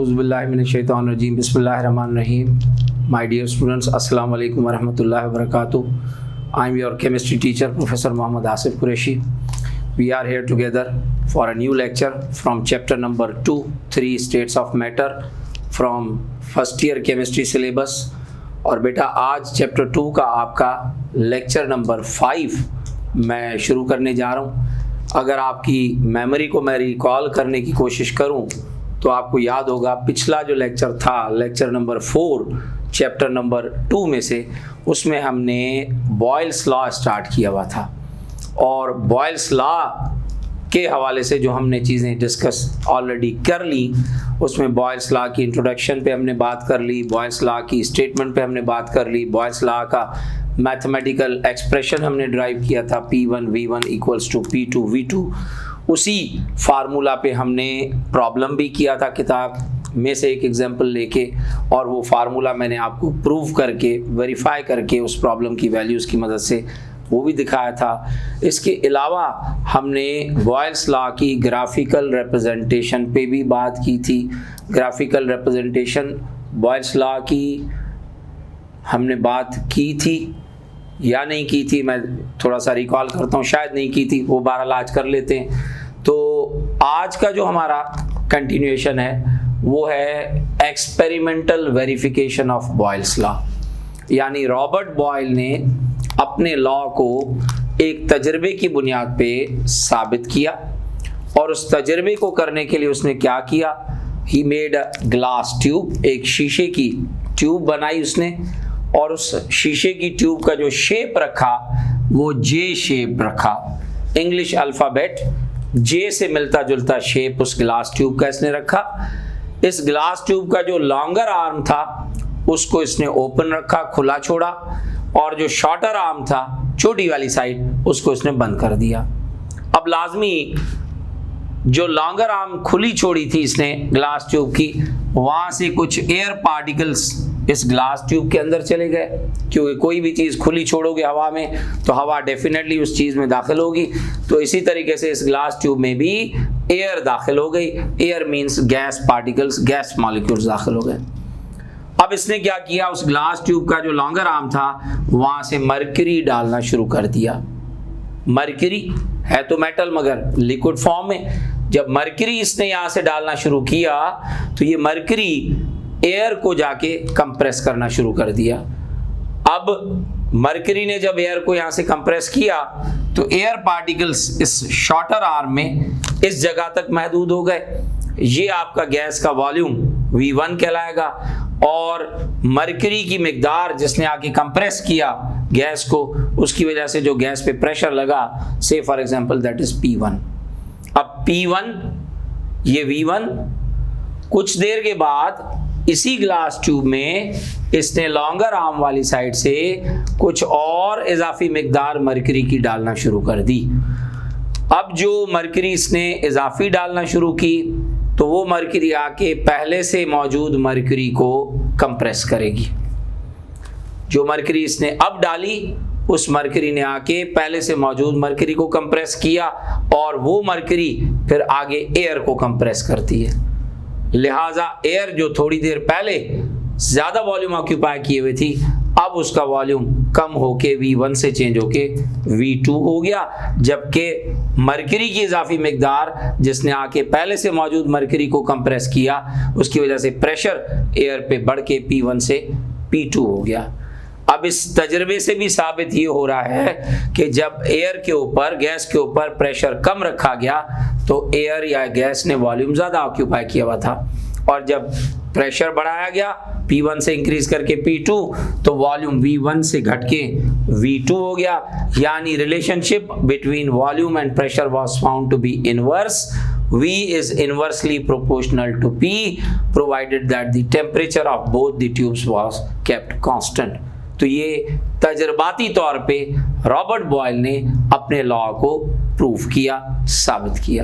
Auzubillahiminash-shaytanir-rajim. Bismillahir-rahmanir-rahim. My dear students, Assalamu alaikum wa rahmatullahi wa barakatuh. I am your chemistry teacher, Professor Muhammad Asif Qureshi. We are here together for a new lecture from chapter number 2, 3 states of matter from first year chemistry syllabus. और बेटा आज chapter 2 का आपका lecture number 5 मैं शुरू करने जा रहा हूँ। अगर आपकी मेमोरी को मैं रिकॉल करने की कोशिश करूँ तो आपको याद होगा पिछला जो लेक्चर था, लेक्चर नंबर 4 चैप्टर नंबर 2 में से, उसमें हमने बॉयल्स लॉ स्टार्ट किया हुआ था। और बॉयल्स लॉ के हवाले से जो हमने चीज़ें डिस्कस ऑलरेडी कर ली, उसमें बॉयल्स लॉ की इंट्रोडक्शन पे हमने बात कर ली, बॉयल्स लॉ की स्टेटमेंट पे हमने बात कर ली, बॉयल्स लॉ का मैथमेटिकल एक्सप्रेशन हमने ड्राइव किया था P1 V1 equals to P2 V2। उसी फार्मूला पे हमने प्रॉब्लम भी किया था किताब में से एक एग्जांपल लेके, और वो फार्मूला मैंने आपको प्रूव करके वेरीफाई करके उस प्रॉब्लम की वैल्यूज़ की मदद से वो भी दिखाया था। इसके अलावा हमने बॉयल्स लॉ की ग्राफिकल रिप्रेजेंटेशन पे भी बात की थी। ग्राफिकल रिप्रेजेंटेशन बॉयल्स लॉ की हमने बात की थी या नहीं की थी, मैं थोड़ा सा रिकॉल करता हूँ, शायद नहीं की थी, वो बहरहाल आज कर लेते हैं। तो आज का जो हमारा कंटिन्यूएशन है वो है experimental verification of Boyle's law. यानी रॉबर्ट बॉयल ने अपने लॉ को एक तजर्बे की बुनियाद पे साबित किया, और उस तजर्बे को करने के लिए उसने क्या किया, he made a glass tube, एक शीशे की ट्यूब बनाई उसने, और उस शीशे की ट्यूब का जो शेप रखा वो जे शेप रखा। इंग्लिश अल्फ़ाबेट जे से मिलता जुलता शेप उस ग्लास ट्यूब का इसने रखा। इस ग्लास ट्यूब का जो लॉन्गर आर्म था उसको इसने ओपन रखा, खुला छोड़ा, और जो शॉर्टर आर्म था, छोटी वाली साइड, उसको इसने बंद कर दिया। अब लाजमी जो लॉन्गर आर्म खुली छोड़ी थी इसने ग्लास ट्यूब की, वहां से कुछ एयर पार्टिकल्स इस ग्लास ट्यूब के अंदर चले गए, क्योंकि कोई भी चीज़ खुली छोड़ोगे हवा में तो हवा डेफिनेटली उस चीज़ में दाखिल होगी। तो इसी तरीके से इस ग्लास ट्यूब में भी एयर दाखिल हो गई। Air means gas particles, gas molecules दाखिल हो गए। अब इसने क्या किया, उस ग्लास ट्यूब का जो लॉन्गर आर्म था वहां से मरकरी डालना शुरू कर दिया। मरकरी है तो मेटल मगर लिक्विड फॉर्म में। जब मरकरी इसने यहां से डालना शुरू किया तो ये मरकरी एयर को जाके कंप्रेस करना शुरू कर दिया। अब मरकरी ने जब एयर को यहां से कंप्रेस किया तो एयर पार्टिकल्स इस शॉर्टर आर्म में इस जगह तक महदूद हो गए। ये आपका गैस का वॉल्यूम V1 कहलाएगा, और मरकरी की मिकदार जिसने आके कंप्रेस किया गैस को, उसकी वजह से जो गैस पे प्रेशर लगा, से for example that is P1। अब P1 ये V1, कुछ देर के बाद इसी ग्लास ट्यूब में इसने लॉन्गर आर्म वाली साइड से कुछ और इजाफी मिकदार मरकरी की डालना शुरू कर दी। अब जो मरकरी इसने इजाफी डालना शुरू की तो वो मरकरी आके पहले से मौजूद मरकरी को कंप्रेस करेगी। जो मरकरी इसने अब डाली उस मरकरी ने आके पहले से मौजूद मरकरी को कंप्रेस किया, और वो मरकरी फिर आगे एयर को कंप्रेस करती है। लिहाजा एयर जो थोड़ी देर पहले ज्यादा वॉल्यूम ऑक्यूपाई किए हुए थी, अब उसका वॉल्यूम कम होके V1 से चेंज होके V2 हो गया, जबकि मरकरी की इजाफी मिकदार जिसने आके पहले से मौजूद मरकरी को कंप्रेस किया, उसकी वजह से प्रेशर एयर पे बढ़ के P1 से P2 हो गया। अब इस तजर्बे से भी साबित ये हो रहा है कि जब एयर के ऊपर, गैस के ऊपर प्रेशर कम रखा गया तो एयर या गैस ने वॉल्यूम ज़्यादा ऑक्यूपाई किया हुआ था, और जब प्रेशर बढ़ाया गया P1 से इंक्रीज करके P2 तो वॉल्यूम V1 से घट के V2 हो गया। यानी relationship between volume and pressure was found to be inverse. V is inversely proportional to P provided that the temperature of both the tubes was kept constant। तो ये तजर्बाती तौर पे रॉबर्ट बॉयल ने अपने लॉ को प्रूव किया, साबित किया।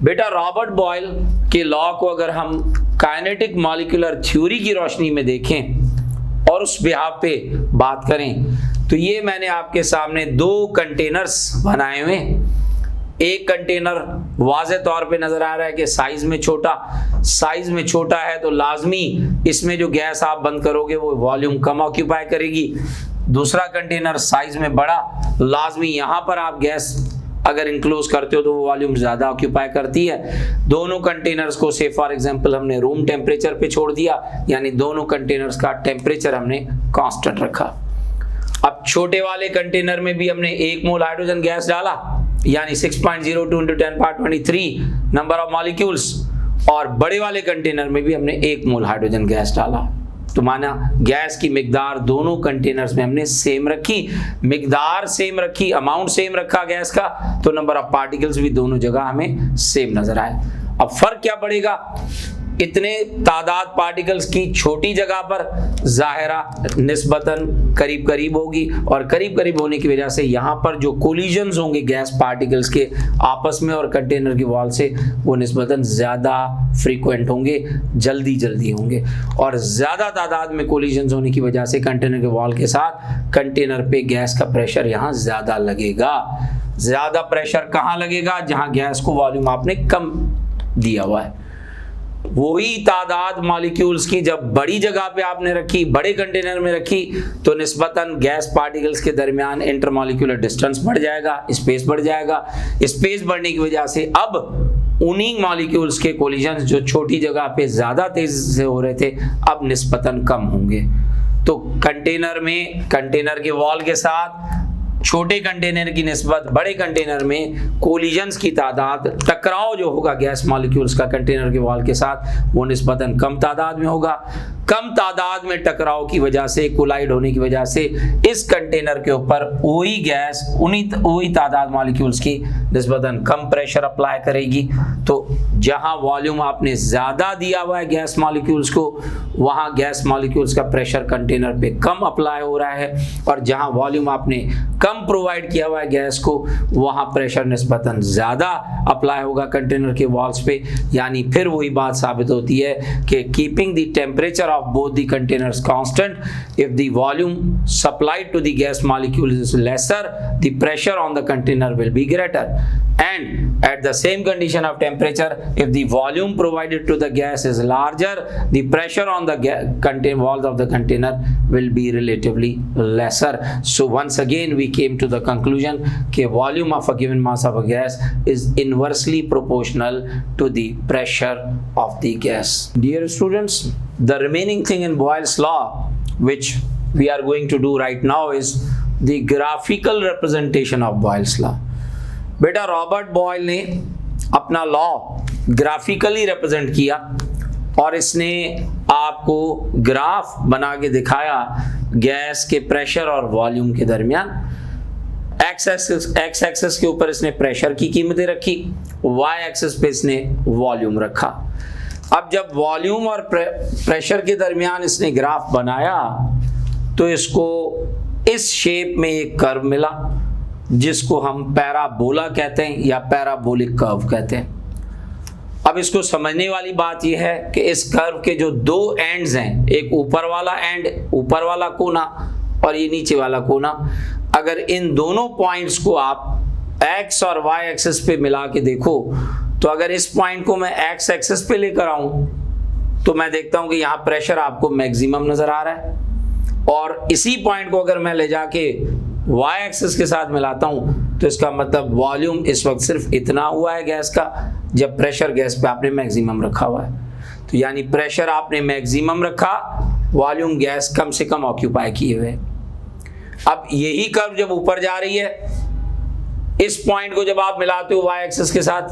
बेटा रॉबर्ट बॉयल के लॉ को अगर हम काइनेटिक मॉलिक्यूलर थ्योरी की रोशनी में देखें और उस बिहाफ पे बात करें तो ये मैंने आपके सामने दो कंटेनर्स बनाए हुए। एक कंटेनर वाज़े तौर पे नजर आ रहा है कि साइज में छोटा है तो लाजमी इसमें जो गैस आप बंद करोगे वो वॉल्यूम कम ऑक्यूपाई करेगी। दूसरा कंटेनर साइज में बड़ा, लाजमी यहां पर आप गैस अगर इंक्लोज करते हो तो वो वॉल्यूम ज़्यादा ऑक्यूपाई करती है। दोनों कंटेनर्स को से फॉर एग्जांपल हमने रूम टेम्परेचर पे छोड़ दिया, यानी दोनों कंटेनर्स का टेम्परेचर हमने कांस्टेंट रखा। अब छोटे वाले कंटेनर में भी हमने 1 मोल हाइड्रोजन गैस डाला, यानी 6.02 × 10⁻23 नंबर ऑफ मॉलिक्यूल्स, और बड़े वाले कंटेनर में भी हमने 1 मोल हाइड्रोजन गैस डाला। तो माना गैस की मिकदार दोनों कंटेनर्स में हमने सेम रखी, मिकदार सेम रखी, अमाउंट सेम रखा गैस का, तो नंबर ऑफ पार्टिकल्स भी दोनों जगह हमें सेम नजर आए। अब फर्क क्या पड़ेगा, इतने तादाद पार्टिकल्स की छोटी जगह पर जाहिरा निस्बतन करीब करीब होगी, और करीब करीब होने की वजह से यहाँ पर जो कोलिजन्स होंगे गैस पार्टिकल्स के आपस में और कंटेनर की वॉल से, वो निस्बतन ज़्यादा फ्रीक्वेंट होंगे, जल्दी होंगे, और ज़्यादा तादाद में कोलिजन्स होने की वजह से कंटेनर के वॉल के साथ कंटेनर पे गैस का प्रेशर यहाँ ज़्यादा लगेगा। ज़्यादा प्रेशर कहाँ लगेगा, जहाँ गैस को वॉल्यूम आपने कम दिया हुआ है। वही तादाद मॉलिक्यूल्स की जब बड़ी जगह पे आपने रखी, बड़े कंटेनर में रखी, तो निस्बतन गैस पार्टिकल्स के दरमियान इंटरमॉलिक्यूलर डिस्टेंस बढ़ जाएगा, स्पेस बढ़ जाएगा। स्पेस बढ़ने की वजह से अब उन्हीं मॉलिक्यूल्स के कोलिजन्स जो छोटी जगह पे ज्यादा तेजी से हो रहे थे, अब निस्बतन कम होंगे। तो कंटेनर के वॉल के साथ छोटे कंटेनर की निस्बत बड़े कंटेनर में कोलिजन्स की तादाद, टकराव जो होगा गैस मॉलिक्यूल्स का कंटेनर के वॉल के साथ, वो निस्बतन कम तादाद में होगा। कम तादाद में टकराव की वजह से, कोलाइड होने की वजह से इस कंटेनर के ऊपर वही गैस वही तादाद मॉलिक्यूल्स की निस्बतन कम प्रेशर अप्लाई करेगी। तो जहां वॉल्यूम आपने ज्यादा दिया हुआ है गैस मॉलिक्यूल्स को, वहां गैस मॉलिक्यूल्स का प्रेशर कंटेनर पे कम अप्लाई हो रहा है, और जहां वॉल्यूम आपने कम प्रोवाइड किया हुआ है गैस को, वहां प्रेशर निस्बतन ज्यादा अप्लाई होगा कंटेनर के वॉल्स पे। यानी फिर वही बात साबित होती है कि keeping the temperature of both the containers constant, if the volume supplied to the gas molecule is lesser, the pressure on the container will be greater, and at the same condition of temperature, if the volume provided to the gas is larger, the pressure on the walls of the container will be relatively lesser. So once again we came to the conclusion that volume of a given mass of a gas is inversely proportional to the pressure of the gas. Dear students, the remaining thing in Boyle's law, which we are going to do right now, is the graphical representation of Boyle's law. बेटा Robert boil ने अपना law graphically represent किया, और इसने आपको graph बना के दिखाया गैस के प्रेशर और वॉल्यूम के दरमियान। एक्स एक्सिस के ऊपर इसने प्रेशर की कीमतें रखी, वाई एक्सिस पे इसने वॉल्यूम रखा। अब जब वॉल्यूम और प्रेशर के दरमियान इसने ग्राफ बनाया, तो इसको इस शेप में एक कर्व मिला, जिसको हम पैराबोला कहते हैं या पैराबोलिक कर्व कहते हैं। अब इसको समझने वाली बात यह है कि इस कर्व के जो दो एंड्स हैं, एक ऊपर वाला एंड, ऊपर वाला कोना, और ये नीचे वाला कोना, अगर इन दोनों पॉइंट्स को आप एक्स और वाई एक्सिस पे मिला के देखो, तो अगर इस पॉइंट को मैं एक्स एक्सिस पे लेकर आऊं, तो मैं देखता हूं कि यहाँ प्रेशर आपको मैक्सिमम नजर आ रहा है, और इसी पॉइंट को अगर मैं ले जाके वाई एक्सिस के साथ मिलाता हूं, तो इसका मतलब वॉल्यूम इस वक्त सिर्फ इतना हुआ है गैस का, जब प्रेशर गैस पे आपने मैक्सिमम रखा हुआ है। तो यानी प्रेशर आपने मैक्सिमम रखा, वॉल्यूम गैस कम से कम ऑक्यूपाई किए हुए। अब यही कर्व जब ऊपर जा रही है, इस पॉइंट को जब आप मिलाते हो वाई एक्सिस के साथ,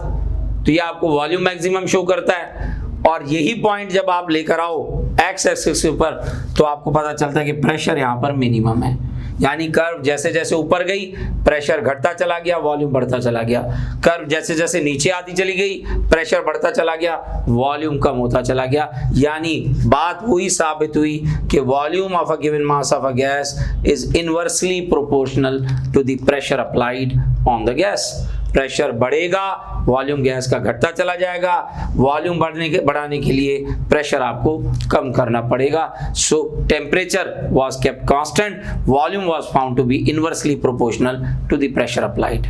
तो ये आपको वॉल्यूम मैक्सिमम शो करता है, और यही पॉइंट जब आप लेकर आओ एक्स एक्सिस के ऊपर, तो आपको पता चलता है कि प्रेशर यहाँ पर मिनिमम है। यानी कर्व जैसे जैसे ऊपर गई, प्रेशर घटता चला गया, वॉल्यूम बढ़ता चला गया। कर्व जैसे जैसे नीचे आती चली गई, प्रेशर बढ़ता चला गया, वॉल्यूम कम होता चला गया। यानी बात वही साबित हुई कि volume of a given mass of a gas is inversely proportional to the pressure applied on the gas. Pressure बढ़ेगा, वॉल्यूम गैस का घटता चला जाएगा, वॉल्यूम बढ़ाने के लिए प्रेशर आपको कम करना पड़ेगा। So temperature was kept constant, volume was found to be inversely proportional to the pressure applied.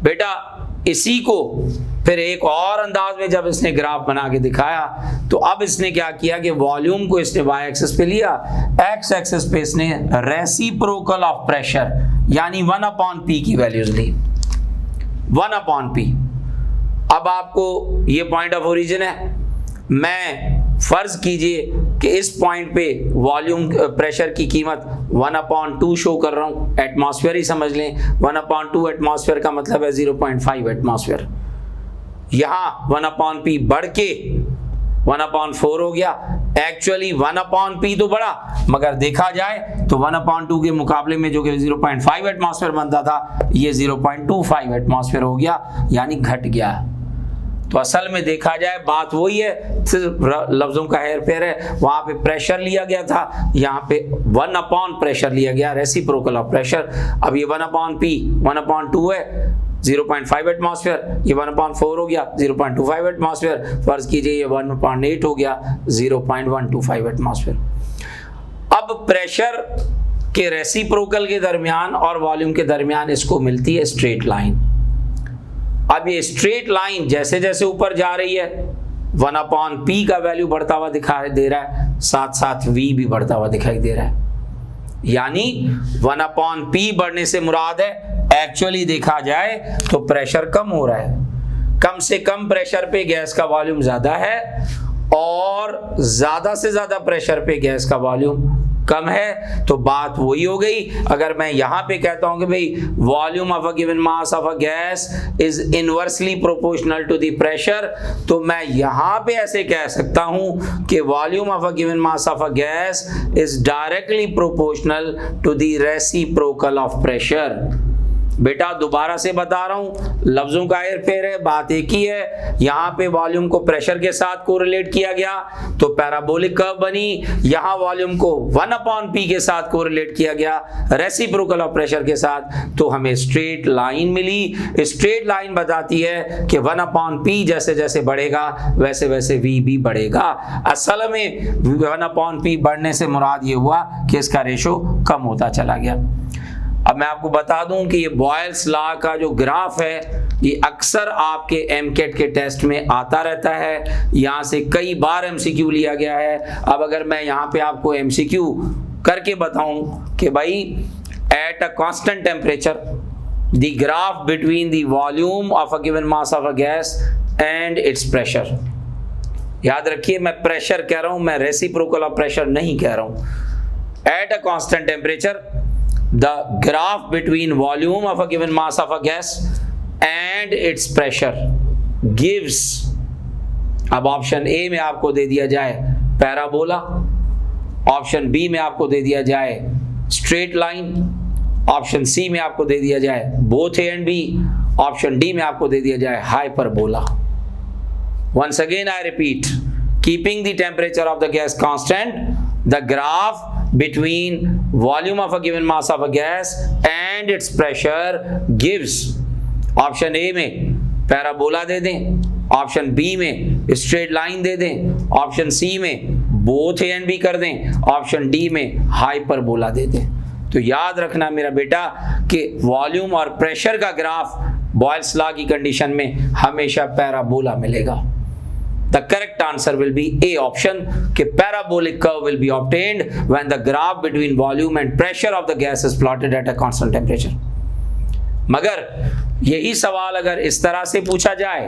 बेटा इसी को फिर एक और अंदाज में जब इसने ग्राफ बना के दिखाया तो अब इसने क्या किया कि वॉल्यूम को इसने वाई एक्सिस पे लिया, एक्स एक्सिस पे इसने रेसिप्रोकल ऑफ प्रेशर यानी 1/P की वैल्यूज ली, 1/P। अब आपको ये पॉइंट ऑफ ओरिजिन है, मैं फर्ज कीजिए कि इस पॉइंट पे वॉल्यूम प्रेशर की कीमत 1/2 शो कर रहा हूं, एटमॉस्फेयर ही समझ लें, 1/2 एटमॉस्फेयर का मतलब है 0.5 एटमॉस्फेयर। यहां 1/P बढ़ के 1/4 हो गया, एक्चुअली 1/P तो बढ़ा मगर देखा जाए तो 1/2 के मुकाबले में जो कि 0.5 एटमॉस्फेयर बनता था ये 0.25 एटमॉस्फेयर हो गया, यानी घट गया। तो असल में देखा जाए बात वही है, सिर्फ लफ्जों का हेर फेर है। वहां पे प्रेशर लिया गया था, यहाँ पे 1/, प्रेशर लिया गया, रेसिप्रोकल ऑफ प्रेशर। अब ये 1/P 1/2 है 0.5 एटमॉस्फेयर, ये 1/4 हो गया 0.25 एटमॉस्फेयर, फर्ज कीजिए ये 1/8 हो गया 0.125 एटमॉस्फेयर। अब प्रेशर के रेसिप्रोकल के दरमियान और वॉल्यूम के दरमियान इसको मिलती है स्ट्रेट लाइन। अब ये स्ट्रेट लाइन जैसे जैसे ऊपर जा रही है 1/P का वैल्यू बढ़ता हुआ दिखाई दे रहा है, साथ साथ V भी बढ़ता हुआ दिखाई दे रहा है। यानी 1/P बढ़ने से मुराद है एक्चुअली देखा जाए तो प्रेशर कम हो रहा है, कम से कम प्रेशर पे गैस का वॉल्यूम ज्यादा है और ज्यादा से ज्यादा प्रेशर पे गैस का वॉल्यूम कम है। तो बात वही हो गई, अगर मैं यहां पे कहता हूं कि भाई volume of a given mass of a gas is inversely proportional to the pressure, तो मैं यहां पे ऐसे कह सकता हूं कि volume of a given mass of a gas is directly proportional to the reciprocal of pressure. बेटा दोबारा से बता रहा हूं, लफ्जों का हेर फेर है, बात एक ही है। यहां पे वॉल्यूम को प्रेशर के साथ कोरिलेट किया गया तो पैराबोलिक कर्व बनी, यहां वॉल्यूम को 1/P के साथ कोरिलेट किया गया रेसिप्रोकल ऑफ प्रेशर के साथ, तो हमें स्ट्रेट लाइन मिली। स्ट्रेट लाइन बताती है कि 1/P जैसे जैसे बढ़ेगा वैसे वैसे V भी बढ़ेगा। असल में 1/P बढ़ने से मुराद ये हुआ कि इसका रेशो कम होता चला गया। अब मैं आपको बता दूं कि ये बॉयल्स लॉ का जो ग्राफ है ये अक्सर आपके एमकेट के टेस्ट में आता रहता है, यहाँ से कई बार एमसीक्यू लिया गया है। अब अगर मैं यहाँ पे आपको एमसीक्यू करके बताऊं कि भाई eight a constant temperature the graph between the volume of a given mass of a gas and it's pressure, याद रखिए मैं प्रेशर कह रहा हूं, मैं रेसिप्रोकल ऑफ प्रेशर नहीं कह रहा हूं। Eight a constant temperature the graph between volume of a given mass of a gas and its pressure gives, अब ऑप्शन ए में आपको दे दिया जाए पैराबोला, ऑप्शन बी में आपको दे दिया जाए स्ट्रेट लाइन, ऑप्शन सी में आपको दे दिया जाए both A and B, option D में आपको दे दिया जाए hyperbola. Once again I repeat, keeping the temperature of the gas constant, the graph between volume of a given mass of a gas and its pressure gives, option ए में parabola दे दें, option B में straight line दे दें, option C में both A and B कर दें, option D में hyperbola दे दें। तो याद रखना मेरा बेटा कि वॉल्यूम और प्रेशर का ग्राफ बॉयल्स लॉ की कंडीशन में हमेशा पैराबोला मिलेगा। The correct answer will be A option कि parabolic curve will be obtained when the graph between volume and pressure of the gas is plotted at a constant temperature। मगर यही सवाल अगर इस तरह से पूछा जाए,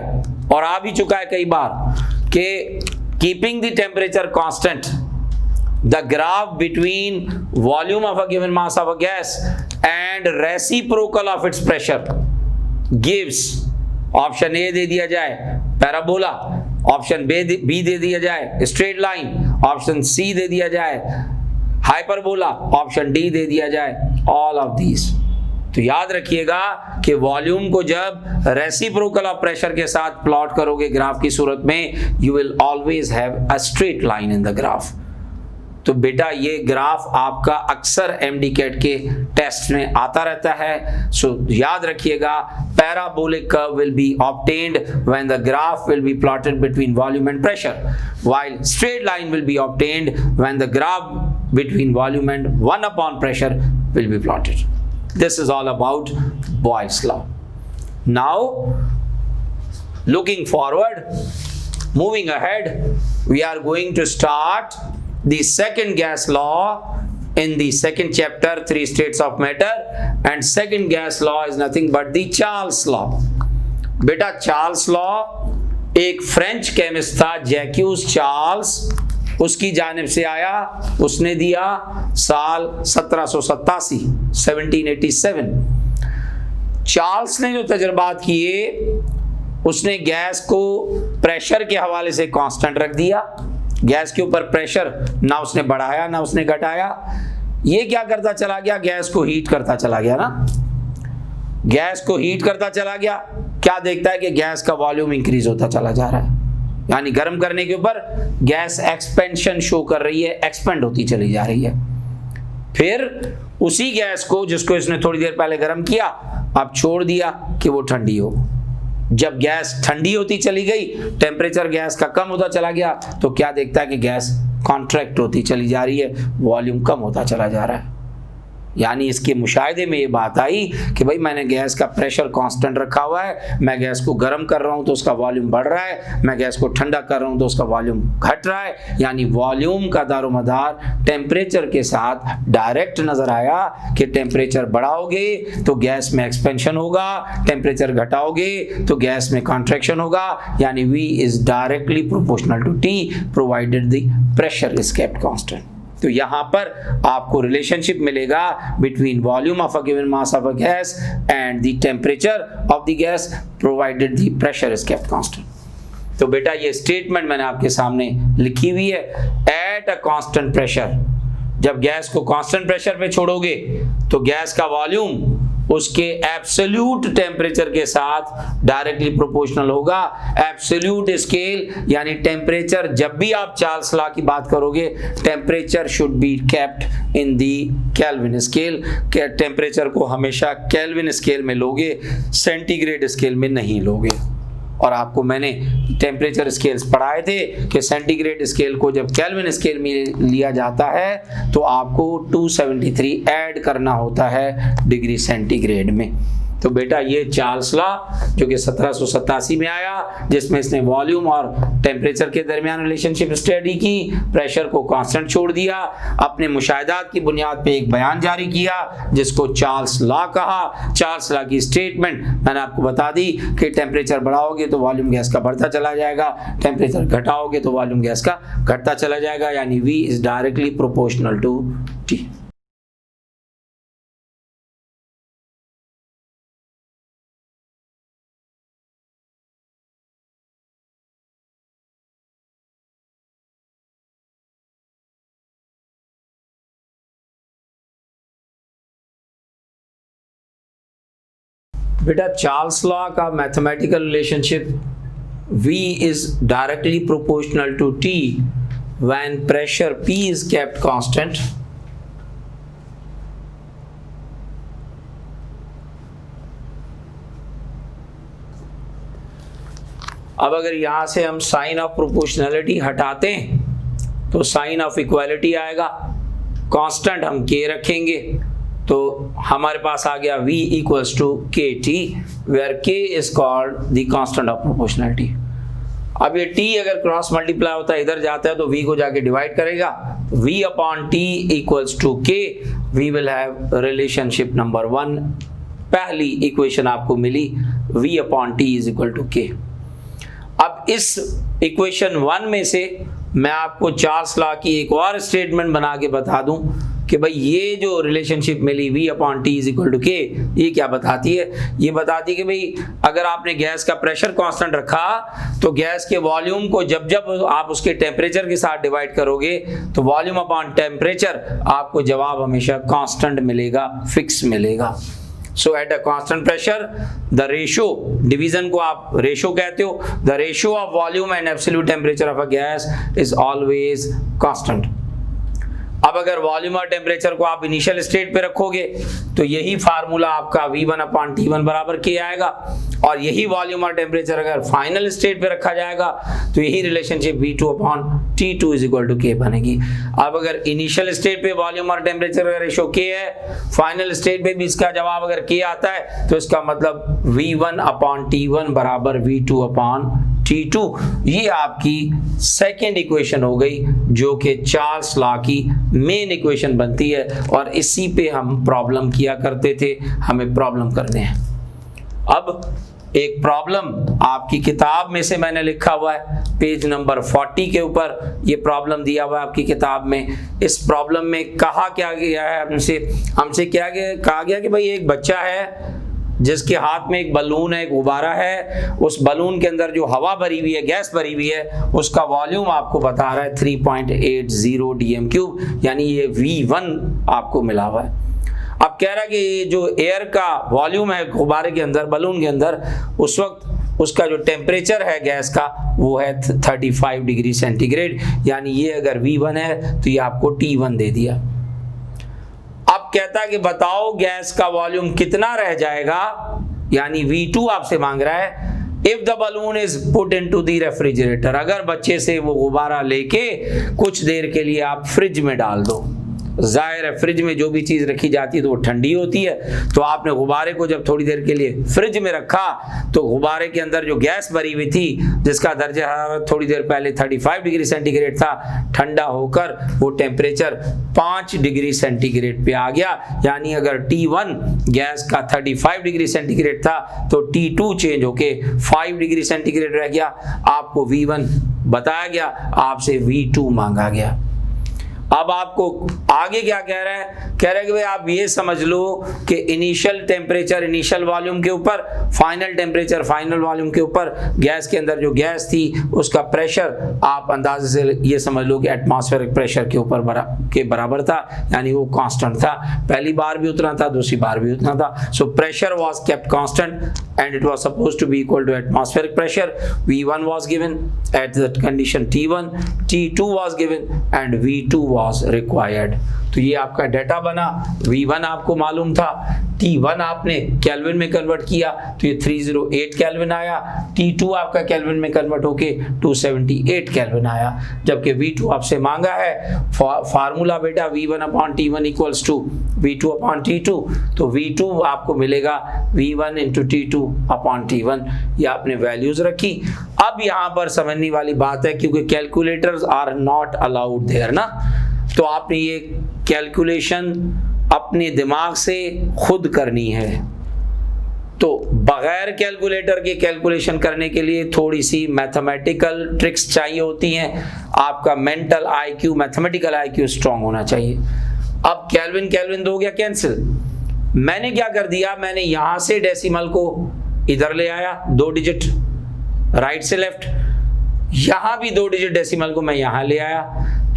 और आ भी चुका है कई बार, कि keeping the temperature constant the graph between volume of a given mass of a gas and reciprocal of its pressure gives, option A दे दिया जाए पैराबोला, ऑप्शन बी दे दिया जाए स्ट्रेट लाइन, ऑप्शन सी दे दिया जाए हाइपरबोला, ऑप्शन डी दे दिया जाए ऑल ऑफ दीज। तो याद रखिएगा कि वॉल्यूम को जब रेसिप्रोकल ऑफ प्रेशर के साथ प्लॉट करोगे ग्राफ की सूरत में, you will always have a straight line in the graph. तो बेटा ये ग्राफ आपका अक्सर एमडीकेट के टेस्ट में आता रहता है, सो याद रखिएगा parabolic curve will be obtained when the graph will be plotted between volume and pressure, while straight line will be obtained when the graph between volume and 1/pressure will be plotted. This is all about Boyle's law. Now, looking forward, moving ahead, we are going to start the second gas law in the second chapter, three states of matter, and second gas law is nothing but the Charles law. बेटा Charles law एक French chemist था, जैक्यूज Charles, उसकी जानिब से आया। उसने दिया साल 1787, 1787। चार्ल्स ने जो तजर्बात किए, उसने गैस को प्रेशर के हवाले से कांस्टेंट रख दिया। गैस के ऊपर प्रेशर ना उसने बढ़ाया ना उसने घटाया। ये क्या करता चला गया, गैस को हीट करता चला गया ना, गैस को हीट करता चला गया। क्या देखता है कि गैस का वॉल्यूम इंक्रीज होता चला जा रहा है, यानी गर्म करने के ऊपर गैस एक्सपेंशन शो कर रही है, एक्सपेंड होती चली जा रही है। फिर उसी गैस को जिसको इसने थोड़ी देर पहले गर्म किया, अब छोड़ दिया कि वो ठंडी हो। जब गैस ठंडी होती चली गई, टेम्परेचर गैस का कम होता चला गया, तो क्या देखता है कि गैस कॉन्ट्रैक्ट होती चली जा रही है, वॉल्यूम कम होता चला जा रहा है। यानी इसके मुशाहिदे में ये बात आई कि भाई मैंने गैस का प्रेशर कांस्टेंट रखा हुआ है, मैं गैस को गर्म कर रहा हूं तो उसका वॉल्यूम बढ़ रहा है, मैं गैस को ठंडा कर रहा हूं तो उसका वॉल्यूम घट रहा है। यानी वॉल्यूम का दारोमदार टेम्परेचर के साथ डायरेक्ट नजर आया कि टेम्परेचर बढ़ाओगे तो गैस में एक्सपेंशन होगा, टेम्परेचर घटाओगे तो गैस में कॉन्ट्रैक्शन होगा। यानी V is directly proportional to T provided the pressure is kept constant. तो यहां पर आपको रिलेशनशिप मिलेगा between volume of a given mass of a gas and the temperature of the gas provided the pressure is kept constant. तो बेटा ये statement मैंने आपके सामने लिखी हुई है। एट अ कांस्टेंट प्रेशर, जब गैस को कांस्टेंट प्रेशर पे छोड़ोगे तो गैस का वॉल्यूम उसके एब्सोल्यूट टेम्परेचर के साथ डायरेक्टली प्रोपोर्शनल होगा। एब्सोल्यूट स्केल यानी टेम्परेचर, जब भी आप चार्ल्स लॉ की बात करोगे, temperature should be kept in the kelvin scale. Temperature को हमेशा केल्विन स्केल में लोगे, सेंटीग्रेड स्केल में नहीं लोगे। और आपको मैंने टेम्परेचर स्केल्स पढ़ाए थे कि सेंटीग्रेड स्केल को जब केल्विन स्केल में लिया जाता है तो आपको 273 ऐड करना होता है डिग्री सेंटीग्रेड में। तो बेटा ये चार्ल्स लॉ जो कि 1787 में आया, जिसमें इसने वॉल्यूम और टेम्परेचर के दरमियान रिलेशनशिप स्टडी की, प्रेशर को कांस्टेंट छोड़ दिया, अपने मुशाहिदात की बुनियाद पे एक बयान जारी किया जिसको चार्ल्स लॉ कहा। चार्ल्स लॉ की स्टेटमेंट मैंने आपको बता दी कि टेम्परेचर बढ़ाओगे तो वॉल्यूम गैस का बढ़ता चला जाएगा, टेम्परेचर घटाओगे तो वॉल्यूम गैस का घटता चला जाएगा। यानी V is directly proportional to T। बेटा चार्ल्स लॉ का mathematical relationship V is directly proportional to T when pressure P is kept constant. अब अगर यहां से हम साइन ऑफ प्रोपोर्शनैलिटी हटाते हैं तो साइन ऑफ इक्वालिटी आएगा, कांस्टेंट हम K रखेंगे तो हमारे पास आ गया V equals to KT where K is called the constant of proportionality। अब ये T अगर क्रॉस मल्टीप्लाई होता है इधर जाता है तो V को जाके डिवाइड करेगा, V upon T equals to K। We will have relationship number 1, पहली इक्वेशन आपको मिली, V upon T is equal to K। अब इस इक्वेशन 1 में से मैं आपको चार्ल्स लॉ की एक और स्टेटमेंट बना के बता दूं कि भाई ये जो रिलेशनशिप मिली V upon T is equal to K, ये क्या बताती है? ये बताती है कि भाई अगर आपने गैस का प्रेशर कांस्टेंट रखा तो गैस के वॉल्यूम को जब जब आप उसके टेम्परेचर के साथ डिवाइड करोगे तो वॉल्यूम अपॉन टेम्परेचर आपको जवाब हमेशा कांस्टेंट मिलेगा, फिक्स मिलेगा। So at a constant pressure the ratio, division को आप रेशो कहते हो, the ratio of volume and absolute temperature of a gas is always constant. अब अगर वॉल्यूम और टेम्परेचर को आप इनिशियल स्टेट पे रखोगे तो यही फार्मूला आपका V1/T1 बराबर K आएगा, और यही वॉल्यूम और टेम्परेचर अगर फाइनल स्टेट पे रखा जाएगा तो यही relationship V2/T2 is equal to K बनेगी। अब अगर इनिशियल स्टेट पे वॉल्यूम और टेम्परेचर का रेशो K है, फाइनल स्टेट पे भी इसका जवाब अगर K आता है तो इसका मतलब V1/T1 बराबर V2/T2। ये आपकी सेकेंड इक्वेशन हो गई जो कि चार्ल्स लॉ की मेन इक्वेशन बनती है, और इसी पे हम प्रॉब्लम किया करते थे। हमें प्रॉब्लम करने हैं। अब एक प्रॉब्लम आपकी किताब में से मैंने लिखा हुआ है, पेज नंबर 40 के ऊपर ये प्रॉब्लम दिया हुआ है आपकी किताब में। इस प्रॉब्लम में कहा क्या गया है, हमसे क्या कहा गया कि भाई एक बच्चा है जिसके हाथ में एक बलून है, एक गुब्बारा है, उस बलून के अंदर जो हवा भरी हुई है, गैस भरी हुई है, उसका वॉल्यूम आपको बता रहा है 3.80 dm³, यानी ये V1 आपको मिला हुआ है। अब कह रहा है कि ये जो एयर का वॉल्यूम है गुब्बारे के अंदर, बलून के अंदर, उस वक्त उसका जो टेम्परेचर है गैस का वो है 35 डिग्री सेंटीग्रेड, यानी ये अगर V1 है तो ये आपको T1 दे दिया। अब कहता है कि बताओ गैस का वॉल्यूम कितना रह जाएगा, यानी V2 आपसे मांग रहा है। If the balloon is put into the refrigerator, अगर बच्चे से वो गुब्बारा लेके कुछ देर के लिए आप फ्रिज में डाल दो। जाहिर है फ्रिज में जो भी चीज़ रखी जाती है तो वो ठंडी होती है, तो आपने गुब्बारे को जब थोड़ी देर के लिए फ्रिज में रखा तो गुब्बारे के अंदर जो गैस भरी हुई थी जिसका दर्जा हरारत थोड़ी देर पहले 35 डिग्री सेंटीग्रेड था, ठंडा होकर वो टेम्परेचर 5 डिग्री सेंटीग्रेड पे आ गया। यानी अगर T1 गैस का 35 डिग्री सेंटीग्रेड था तो T2 चेंज होके 5 डिग्री सेंटीग्रेड रह गया। आपको V1 बताया गया, आपसे V2 मांगा गया। अब आपको आगे क्या कह रहा है, कह रहा है कि भाई आप ये समझ लो कि इनिशियल टेम्परेचर इनिशियल वॉल्यूम के ऊपर, फाइनल टेम्परेचर फाइनल वॉल्यूम के ऊपर, गैस के अंदर जो गैस थी उसका प्रेशर आप अंदाजे से ये समझ लो कि एटमॉस्फेरिक प्रेशर के ऊपर के बराबर था, यानी वो कांस्टेंट था। पहली बार भी उतना था, दूसरी बार भी उतना था। So pressure was kept constant and it was supposed to be equal to atmospheric pressure. V1 was given at the condition T1, T2 was given and V2 was required। तो ये आपका डेटा बना। V1 आपको मालूम था, T1 आपने kelvin में convert किया तो ये 308 केल्विन आया, T2 आपका केल्विन में कन्वर्ट होके 278 केल्विन आया, जबकि V2 आपसे मांगा है। फार्मूला बेटा V1/T1 इक्वल्स टू V2/T2, तो V2 आपको मिलेगा V1 इंटू T2/T1। ये आपने वैल्यूज रखी। अब यहाँ पर समझने वाली बात है, क्योंकि calculators are not allowed there ना, तो आपने ये कैलकुलेशन अपने दिमाग से खुद करनी है। तो बगैर कैलकुलेटर के कैलकुलेशन करने के लिए थोड़ी सी मैथमेटिकल ट्रिक्स चाहिए होती हैं। आपका mental IQ, mathematical IQ strong होना चाहिए। अब केल्विन दो गया कैंसिल। मैंने क्या कर दिया, मैंने यहां से डेसिमल को इधर ले आया, 2 डिजिट राइट से लेफ्ट, यहां भी 2 डिजिट डेसिमल को मैं यहां ले आया,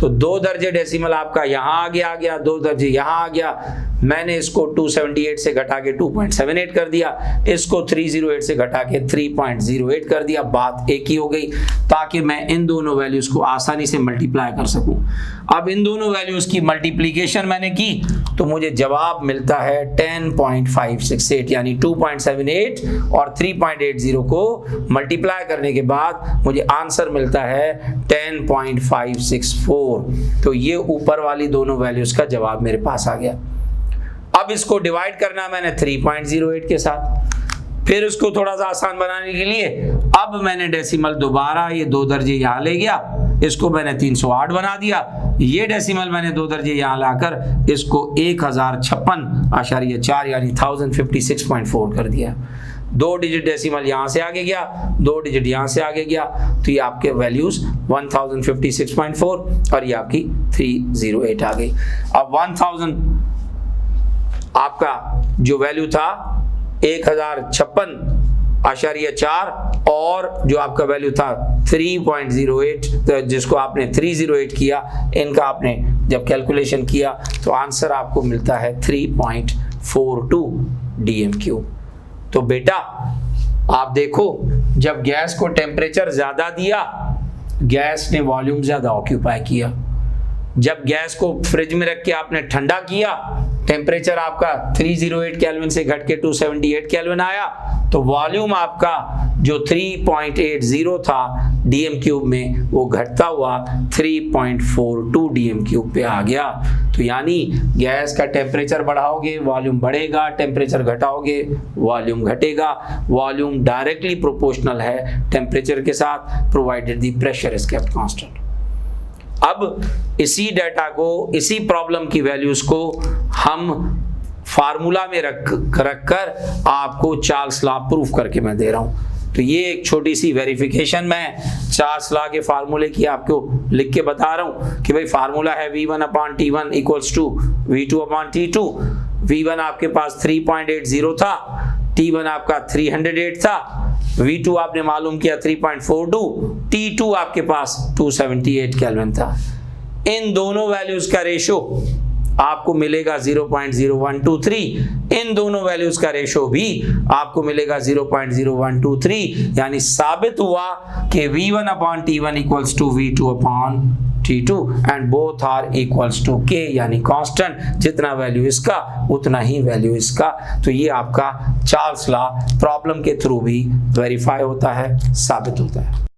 तो 2 दर्जे डेसिमल आपका यहां आ गया, 2 दर्जे यहां आ गया। मैंने इसको 278 से घटा के 2.78 कर दिया, इसको 308 से घटा के 3.08 कर दिया। बात एक ही हो गई, ताकि मैं इन दोनों वैल्यूज को आसानी से मल्टीप्लाई कर सकूं। अब इन दोनों वैल्यूज की मल्टीप्लीकेशन मैंने की तो मुझे जवाब मिलता है 10.568, यानी 2.78 और 3.80 को मल्टीप्लाई करने के बाद मुझे आंसर मिलता है 10.564। तो ये ऊपर वाली दोनों वैल्यूज का जवाब मेरे पास आ गया। अब इसको डिवाइड करना मैंने 3.08 के साथ, फिर उसको थोड़ा सा आसान बनाने के लिए अब मैंने डेसिमल दोबारा ये 2 दर्जे यहाँ ले गया, इसको मैंने 308 बना दिया। ये डेसिमल मैंने 2 दर्जे यहाँ लाकर इसको 1056.4 यानी 1056.4 कर दिया। 2 डिजिट डेसिमल यहाँ से आगे गया, 2 डिजिट यहाँ से आगे गया, तो ये आपके वैल्यूज 1056.4 और ये आपकी 308 आ गई। अब 1000 आपका जो वैल्यू था 1056.4 और जो आपका वैल्यू था 3.08, तो जिसको आपने 308 किया, इनका आपने जब कैलकुलेशन किया तो आंसर आपको मिलता है 3.42 dm³। तो बेटा आप देखो, जब गैस को टेम्परेचर ज्यादा दिया, गैस ने वॉल्यूम ज्यादा ऑक्यूपाई किया। जब गैस को फ्रिज में रख के आपने ठंडा किया, टेम्परेचर आपका 308 केल्विन से घट के 278 केल्विन आया, तो वॉल्यूम आपका जो 3.80 था डीएम क्यूब में, वो घटता हुआ 3.42 डीएम क्यूब पे आ गया। तो यानी गैस का टेम्परेचर बढ़ाओगे वॉल्यूम बढ़ेगा, टेम्परेचर घटाओगे वॉल्यूम घटेगा। वॉल्यूम डायरेक्टली प्रोपोर्शनल है टेम्परेचर के साथ, provided the pressure is kept constant. अब इसी डाटा को, इसी प्रॉब्लम की वैल्यूज को हम फार्मूला में रख कर आपको चार्ल्स लॉ प्रूफ करके मैं दे रहा हूं। तो ये एक छोटी सी वेरिफिकेशन मैं चार्ल्स लॉ के फार्मूले की आपको लिख के बता रहा हूं कि भाई फार्मूला है V1/T1 equals to V2/T2। V1 आपके पास 3.80 था, T1 आपका 308 था, V2 आपने मालूम किया 3.42, T2 आपके पास 278 केल्विन था। इन दोनों वैल्यूज का रेशो आपको मिलेगा 0.0123, इन दोनों वैल्यूज का रेशो भी आपको मिलेगा 0.0123। यानी साबित हुआ कि V1/T1 equals to V2/T2 and both are equals to K, यानी कांस्टेंट, जितना वैल्यू इसका उतना ही वैल्यू इसका। तो ये आपका चार्ल्स लॉ प्रॉब्लम के थ्रू भी वेरीफाई होता है, साबित होता है।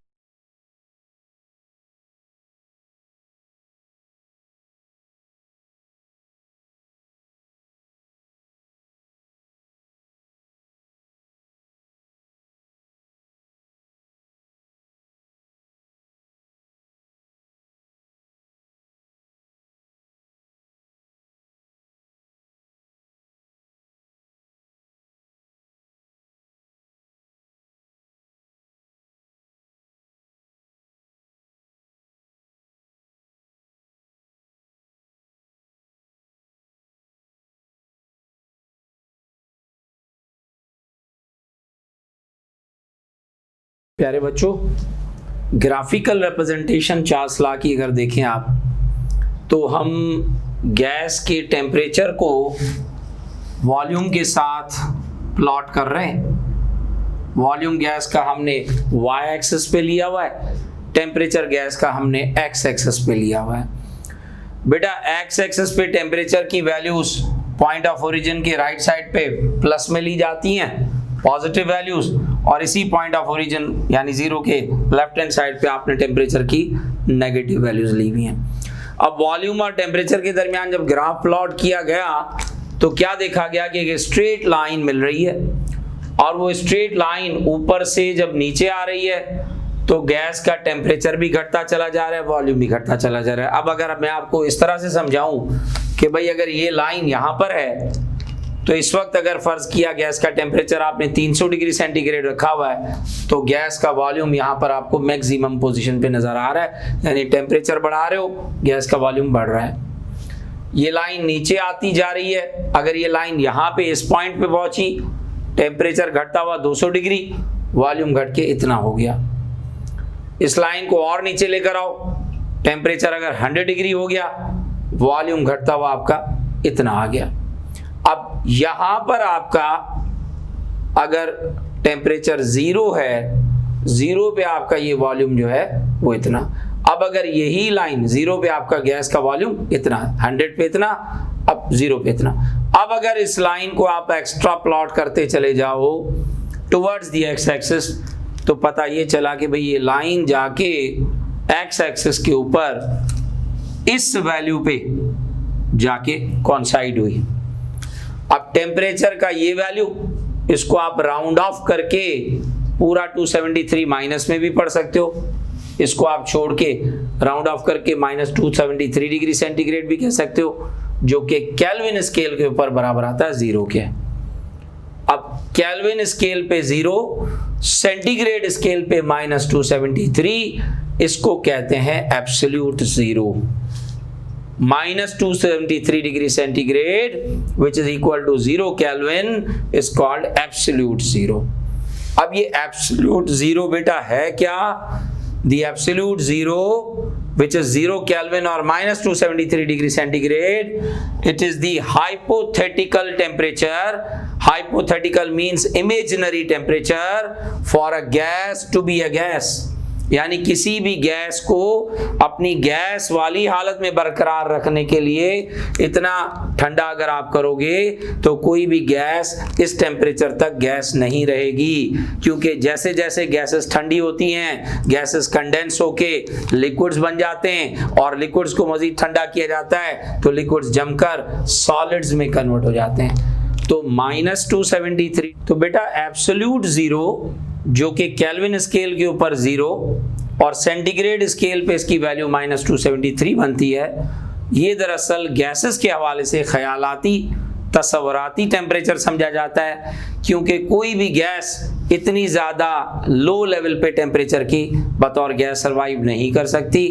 प्यारे बच्चों, ग्राफिकल रिप्रेजेंटेशन चार्ल्स लॉ की अगर देखें आप, तो हम गैस के टेम्परेचर को वॉल्यूम के साथ प्लॉट कर रहे हैं। वॉल्यूम गैस का हमने y एक्सिस पे लिया हुआ है, टेम्परेचर गैस का हमने x एक्सिस पे लिया हुआ है। बेटा x एक्सिस पे टेम्परेचर की वैल्यूज पॉइंट ऑफ ओरिजिन के राइट साइड पे प्लस में ली जाती हैं, पॉजिटिव वैल्यूज, और इसी पॉइंट ऑफ ओरिजिन यानी जीरो के लेफ्ट हैंड साइड पे आपने टेम्परेचर की नेगेटिव वैल्यूज ली हुई हैं। अब वॉल्यूम और टेम्परेचर के दरमियान जब ग्राफ प्लॉट किया गया तो क्या देखा गया कि एक स्ट्रेट लाइन मिल रही है, और वो स्ट्रेट लाइन ऊपर से जब नीचे आ रही है तो गैस का टेम्परेचर भी घटता चला जा रहा है, वॉल्यूम भी घटता चला जा रहा है। अब अगर मैं आपको इस तरह से समझाऊं कि भाई अगर ये लाइन यहाँ पर है, तो इस वक्त अगर फर्ज किया गैस का टेम्परेचर आपने 300 डिग्री सेंटीग्रेड रखा हुआ है, तो गैस का वॉल्यूम यहाँ पर आपको मैक्सिमम पोजीशन पे नजर आ रहा है, यानी टेम्परेचर बढ़ा रहे हो, गैस का वॉल्यूम बढ़ रहा है। ये लाइन नीचे आती जा रही है, अगर ये लाइन यहाँ पे इस पॉइंट पे पहुंची, टेम्परेचर घटता हुआ 200 डिग्री, वॉल्यूम घट के इतना हो गया। इस लाइन को और नीचे लेकर आओ, टेम्परेचर अगर 100 डिग्री हो गया, वॉल्यूम घटता हुआ आपका इतना आ गया। अब यहां पर आपका अगर टेम्परेचर 0 है, 0 पे आपका ये वॉल्यूम जो है वो इतना। अब अगर यही लाइन 0 पे आपका गैस का वॉल्यूम इतना, 100 पे इतना, अब 0 पे इतना। अब अगर इस लाइन को आप एक्स्ट्रा प्लॉट करते चले जाओ टुवर्ड्स द एक्स एक्सिस, तो पता ये चला कि भाई ये लाइन जाके एक्स एक्सिस के ऊपर इस वैल्यू पे जाके कॉन्साइड हुई। अब टेम्परेचर का ये वैल्यू, इसको आप राउंड ऑफ करके पूरा 273 माइनस में भी पढ़ सकते हो, इसको आप छोड़ के राउंड ऑफ करके -273 डिग्री सेंटीग्रेड भी कह सकते हो, जो कि केल्विन स्केल के ऊपर बराबर आता है 0 के। अब केल्विन स्केल पे 0, सेंटीग्रेड स्केल पे -273, इसको कहते हैं absolute 0। -273 degree centigrade which is equal to 0 Kelvin is called absolute 0। अब ये absolute 0 बेटा है क्या? The absolute 0 which is 0 Kelvin or -273 degree centigrade, it is the hypothetical temperature. Hypothetical means imaginary temperature for a gas to be a gas। यानी किसी भी gas को अपनी गैस वाली हालत में बरकरार रखने के लिए इतना ठंडा अगर आप करोगे तो कोई भी गैस इस टेम्परेचर तक गैस नहीं रहेगी, क्योंकि जैसे जैसे गैसेस ठंडी होती हैं गैसेस कंडेंस होके लिक्विड्स बन जाते हैं और लिक्विड्स को मजीद ठंडा किया जाता है तो लिक्विड्स जमकर सॉलिड्स में कन्वर्ट हो जाते हैं। तो -273, तो बेटा एब्सोल्यूट जीरो जो कि केल्विन स्केल के ऊपर जीरो और सेंटीग्रेड स्केल पे इसकी वैल्यू -273 बनती है। ये दरअसल गैसेस के हवाले से ख्यालाती तस्वराती टेम्परेचर समझा जाता है, क्योंकि कोई भी गैस इतनी ज़्यादा लो लेवल पे टेम्परेचर की बतौर गैस सर्वाइव नहीं कर सकती।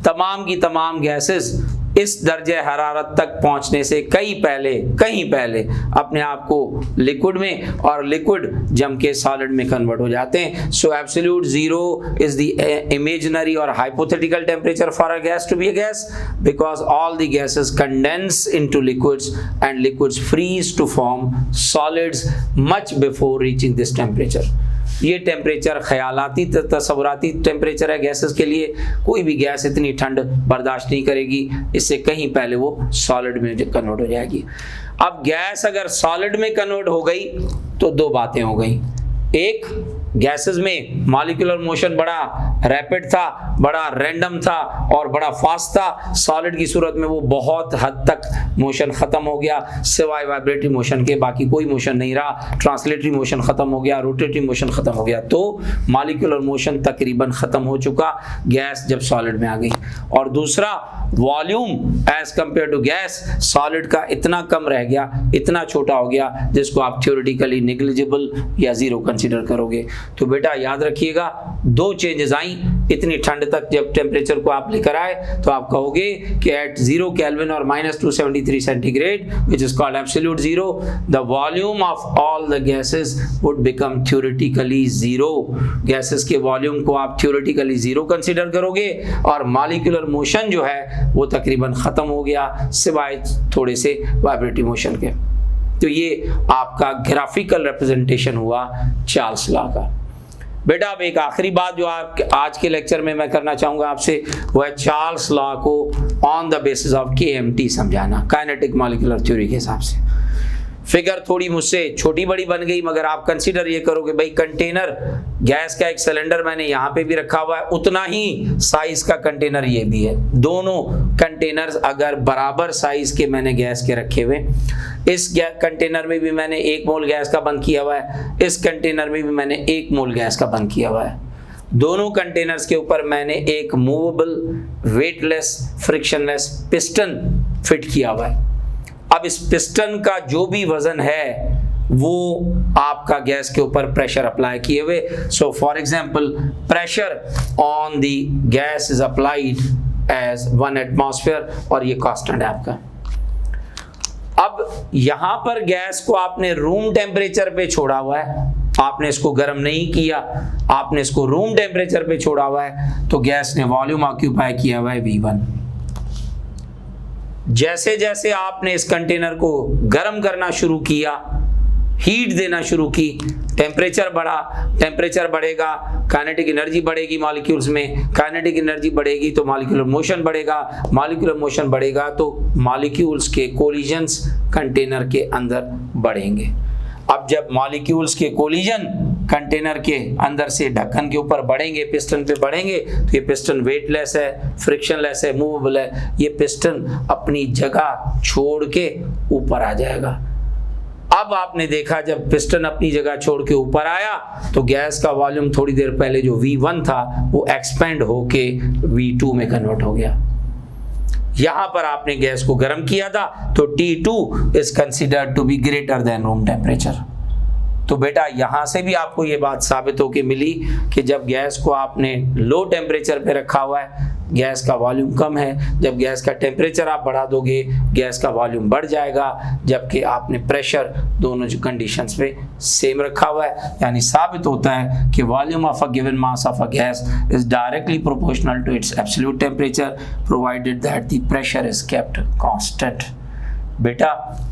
तमाम की तमाम गैसेस इस दर्जे हरारत तक पहुंचने से कहीं पहले अपने आप को लिक्विड में और लिक्विड जम के सॉलिड में कन्वर्ट हो जाते हैं। So absolute zero is the imaginary और hypothetical temperature for a gas to be a gas, because all the gases condense into liquids and liquids freeze to form solids much before reaching this temperature. ये temperature ख्यालाती तस्वुराती temperature है gases के लिए। कोई भी gas इतनी ठंड बर्दाश्त नहीं करेगी, इससे कहीं पहले वो सॉलिड में कन्वर्ट हो जाएगी। अब गैस अगर सॉलिड में कन्वर्ट हो गई तो दो बातें हो गई। एक, गैसेस में मॉलिक्यूलर मोशन बड़ा रैपिड था, बड़ा रैंडम था और बड़ा फास्ट था। सॉलिड की सूरत में वो बहुत हद तक मोशन ख़त्म हो गया, सिवाय वाइब्रेटरी मोशन के बाकी कोई मोशन नहीं रहा। ट्रांसलेटरी मोशन ख़त्म हो गया, रोटेटरी मोशन ख़त्म हो गया, तो मॉलिक्यूलर मोशन तकरीबन ख़त्म हो चुका गैस जब सॉलिड में आ गई। और दूसरा, volume as compare to gas solid का इतना कम रह गया, इतना छोटा हो गया, जिसको आप थ्योरेटिकली निग्लिजिबल या जीरो कंसीडर करोगे। तो बेटा याद रखिएगा, दो चेंजेस आई। इतनी ठंड तक जब टेम्परेचर को आप लेकर आए तो आप कहोगे कि एट 0 केल्विन और -273 centigrade which is called absolute zero, the volume of all the gases would become theoretically zero. Gases के वॉल्यूम को आप थ्योरेटिकली जीरो कंसीडर करोगे और मॉलिक्यूलर मोशन जो है वो तकरीबन खत्म हो गया, सिवाय थोड़े से वाइब्रेटरी मोशन के। तो ये आपका ग्राफिकल रिप्रेजेंटेशन हुआ चार्ल्स लॉ का। बेटा अब एक आखिरी बात जो आप आज के लेक्चर में मैं करना चाहूँगा आपसे, वो है चार्ल्स लॉ को on the basis of KMT समझाना, काइनेटिक मॉलिक्यूलर थ्योरी के हिसाब से। फिगर थोड़ी मुझसे छोटी बड़ी बन गई, मगर आप कंसीडर ये करोगे भाई कंटेनर, गैस का एक सिलेंडर मैंने यहाँ पे भी रखा हुआ है, उतना ही साइज का कंटेनर ये भी है। दोनों कंटेनर्स अगर बराबर साइज के मैंने गैस के रखे हुए, इस कंटेनर में भी मैंने 1 मोल गैस का बंद किया हुआ है, इस कंटेनर में भी मैंने 1 मोल गैस का बंद किया हुआ है। दोनों कंटेनर्स के ऊपर मैंने एक movable, weightless, frictionless piston fit किया हुआ है। अब इस पिस्टन का जो भी वजन है वो आपका गैस के ऊपर प्रेशर अप्लाई किए हुए। So for example, pressure on the gas is applied as 1 atmosphere और ये कांस्टेंट है आपका। अब यहां पर गैस को आपने रूम टेम्परेचर पे छोड़ा हुआ है, आपने इसको गर्म नहीं किया, आपने इसको रूम टेम्परेचर पे छोड़ा हुआ है, तो गैस ने वॉल्यूम ऑक्यूपाई किया हुआ है V1। जैसे जैसे आपने इस कंटेनर को गर्म करना शुरू किया, हीट देना शुरू की, टेम्परेचर बढ़ा, टेम्परेचर बढ़ेगा, काइनेटिक एनर्जी बढ़ेगी मॉलिक्यूल्स में, काइनेटिक एनर्जी बढ़ेगी तो मॉलिक्यूलर मोशन बढ़ेगा, मॉलिक्यूलर मोशन बढ़ेगा तो मॉलिक्यूल्स के कोलिजन्स कंटेनर के अंदर बढ़ेंगे। अब जब मॉलिक्यूल्स के कोलिजन कंटेनर के अंदर से ढक्कन के ऊपर बढ़ेंगे, पिस्टन पे बढ़ेंगे, तो ये पिस्टन वेटलेस है, फ्रिक्शनलेस है, मूवेबल है, ये पिस्टन अपनी जगह छोड़ के ऊपर आ जाएगा। अब आपने देखा जब पिस्टन अपनी जगह छोड़ के ऊपर आया तो गैस का वॉल्यूम थोड़ी देर पहले जो V1 था वो एक्सपेंड होके V2 में कन्वर्ट हो गया। यहां पर आपने गैस को गर्म किया था तो T2 is considered to be greater than room temperature. तो बेटा यहां से भी आपको ये बात साबित होके मिली कि जब गैस को आपने लो टेम्परेचर पे रखा हुआ है, गैस का वॉल्यूम कम है, जब गैस का टेम्परेचर आप बढ़ा दोगे गैस का वॉल्यूम बढ़ जाएगा, जबकि आपने प्रेशर दोनों जो कंडीशंस पे सेम रखा हुआ है। यानी साबित होता है कि volume of a given mass of a gas is directly proportional to its absolute temperature provided that the pressure is kept constant. बेटा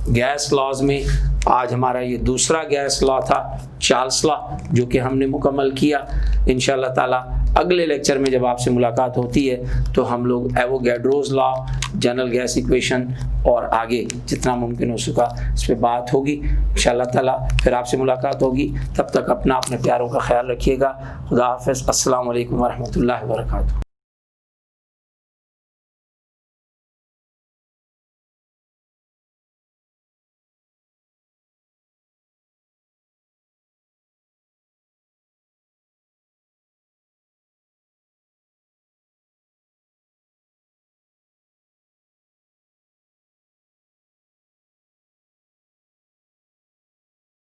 गैस लॉज में आज हमारा ये दूसरा गैस लॉ था, चार्ल्स लॉ, जो कि हमने मुकम्मल किया। इंशाअल्लाह ताला अगले लेक्चर में जब आपसे मुलाकात होती है तो हम लोग Avogadro's law, general gas equation और आगे जितना मुमकिन हो सका इस पर बात होगी इंशाअल्लाह ताला। फिर आपसे मुलाकात होगी, तब तक अपने प्यारों का ख्याल रखिएगा। खुदा हाफ़िज़। अस्सलामु अलैकुम वरहमतुल्लाहि वबरकातुहू।